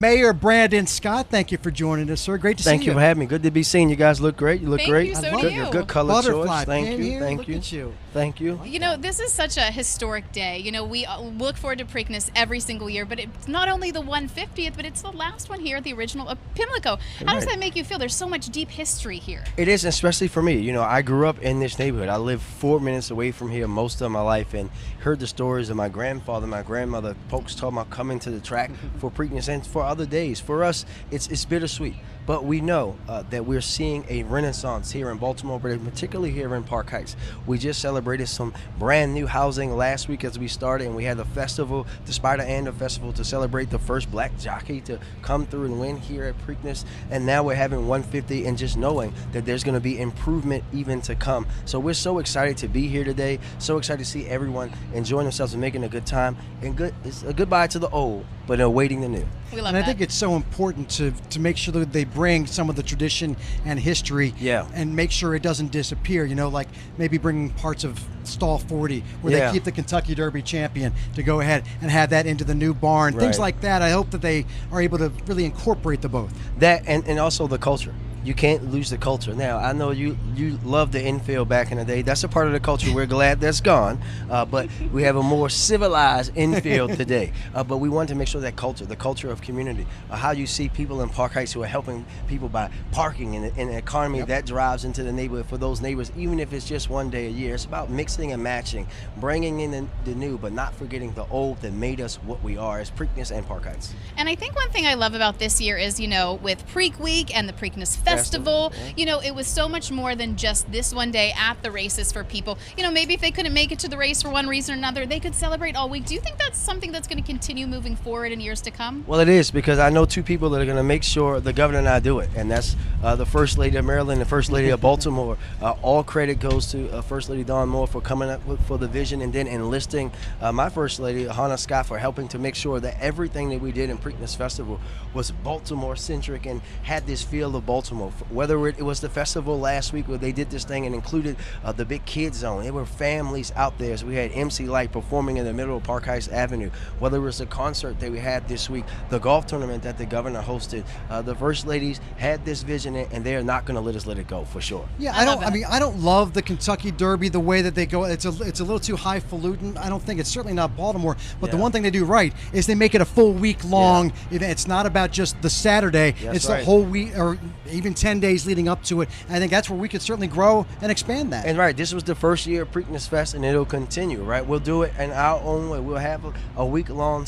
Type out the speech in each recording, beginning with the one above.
Mayor Brandon Scott, thank you for joining us, sir. Great to see you. Thank you for having me. Good to be seen. You guys look great. You look Thank great. you, so good, do you. good color Butterfly choice. Thank pin you. here. Thank Look you. at you. Thank you. You know, this is such a historic day. You know, we look forward to Preakness every single year, but it's not only the 150th, but it's the last one here at the original of Pimlico. How does Right. that make you feel? There's so much deep history here. It is, especially for me. You know, I grew up in this neighborhood. I lived 4 minutes away from here most of my life and heard the stories of my grandfather, my grandmother. Folks talking about coming to the track for Preakness and for other days. For us, it's bittersweet. But we know that we're seeing a renaissance here in Baltimore, but particularly here in Park Heights. We just celebrated some brand new housing last week as we started, and we had a festival, the Spider Anda Festival, to celebrate the first black jockey to come through and win here at Preakness. And now we're having 150, and just knowing that there's going to be improvement even to come. So we're so excited to be here today, so excited to see everyone enjoying themselves and making a good time. And it's a goodbye to the old, but awaiting the new. We love And that. I think it's so important to make sure that they bring some of the tradition and history and make sure it doesn't disappear, you know, like maybe bringing parts of Stall 40 where they keep the Kentucky Derby champion to go ahead and have that into the new barn. Right. Things like that. I hope that they are able to really incorporate the both. That and also the culture. You can't lose the culture. Now, I know you loved the infield back in the day. That's a part of the culture. We're glad that's gone. But we have a more civilized infield today. But we want to make sure that culture, the culture of community, how you see people in Park Heights who are helping people by parking and an economy that drives into the neighborhood for those neighbors, even if it's just one day a year. It's about mixing and matching, bringing in the new, but not forgetting the old that made us what we are as Preakness and Park Heights. And I think one thing I love about this year is, you know, with Preak Week and the Preakness Festival, you know, it was so much more than just this one day at the races for people. You know, maybe if they couldn't make it to the race for one reason or another, they could celebrate all week. Do you think that's something that's going to continue moving forward in years to come? Well, it is, because I know two people that are going to make sure the governor and I do it, and that's the First Lady of Maryland and the First Lady of Baltimore. All credit goes to First Lady Dawn Moore for coming up for the vision, and then enlisting my First Lady, Hannah Scott, for helping to make sure that everything that we did in Preakness Festival was Baltimore-centric and had this feel of Baltimore. Whether it was the festival last week where they did this thing and included the big kids zone. There were families out there. So we had MC Light performing in the middle of Park Heights Avenue. Whether it was the concert that we had this week, the golf tournament that the governor hosted, the First Ladies had this vision, and they're not going to let it go for sure. Yeah, I don't love the Kentucky Derby the way that they go. It's a little too highfalutin. I don't think it's certainly not Baltimore. But the one thing they do right is they make it a full week long event. It's not about just the Saturday. It's the whole week, or even 10 days leading up to it. And I think that's where we could certainly grow and expand that. And this was the first year of Preakness Fest, and it'll continue, right? We'll do it in our own way. We'll have a week-long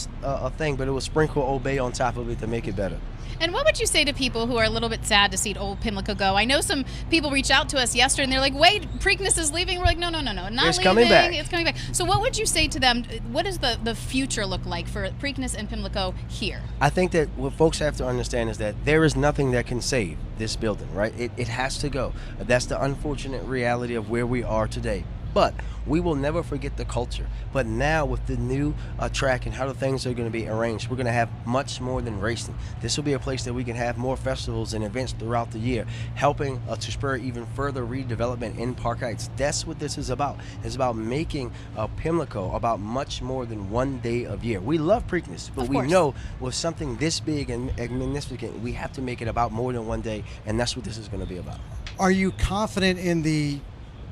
thing, but it will sprinkle Old Bay on top of it to make it better. And what would you say to people who are a little bit sad to see old Pimlico go? I know some people reached out to us yesterday and they're like, wait, Preakness is leaving. We're like, no, not It's leaving. coming back. It's coming back. So what would you say to them? What does the future look like for Preakness and Pimlico here? I think that what folks have to understand is that there is nothing that can save this building, right? It has to go. That's the unfortunate reality of where we are today. But we will never forget the culture. But now with the new track and how the things are going to be arranged, we're going to have much more than racing. This will be a place that we can have more festivals and events throughout the year, helping to spur even further redevelopment in Park Heights. That's what this is about. It's about making Pimlico about much more than one day of year. We love Preakness, but we know with something this big and magnificent, we have to make it about more than one day, and that's what this is going to be about. Are you confident in the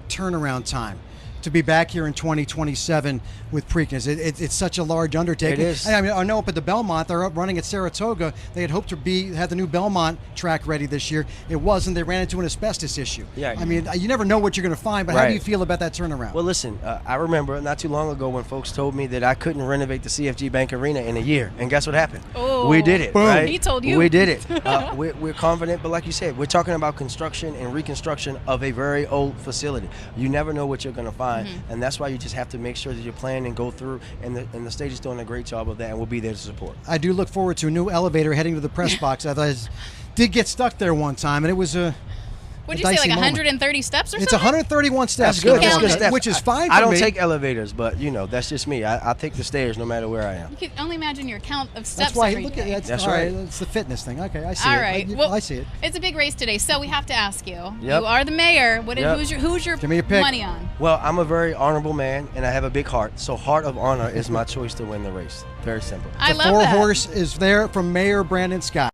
turnaround time to be back here in 2027 with Preakness? It's such a large undertaking. It is. I mean, I know up at the Belmont, they're up running at Saratoga. They had hoped to have the new Belmont track ready this year. It wasn't. They ran into an asbestos issue. Yeah. I mean, you never know what you're going to find, but how do you feel about that turnaround? Well, listen, I remember not too long ago when folks told me that I couldn't renovate the CFG Bank Arena in a year, and guess what happened? Oh, we did it. Boom. Right? He told you. We did it. We're confident, but like you said, we're talking about construction and reconstruction of a very old facility. You never know what you're going to find, and that's why you just have to make sure that you plan and go through, and the stage is doing a great job of that, and we'll be there to support. I do look forward to a new elevator heading to the press box. I did get stuck there one time, and it was What'd a you say, like dicey moment. 130 steps or It's something? 131 steps. That's good. That's count good it. steps. Which is fine for I don't me. take elevators, but that's just me. I take the stairs no matter where I am. You can only imagine your count of steps That's why every look day. at That's all right. It's the fitness thing. Okay, I see All it. right. I see it. It's a big race today, so we have to ask you. Yep. You are the mayor. Yep. Who's your Give me a pick. money on? Well, I'm a very honorable man, and I have a big heart. So Heart of Honor is my choice to win the race. Very simple. I The love that. four horse is there from Mayor Brandon Scott.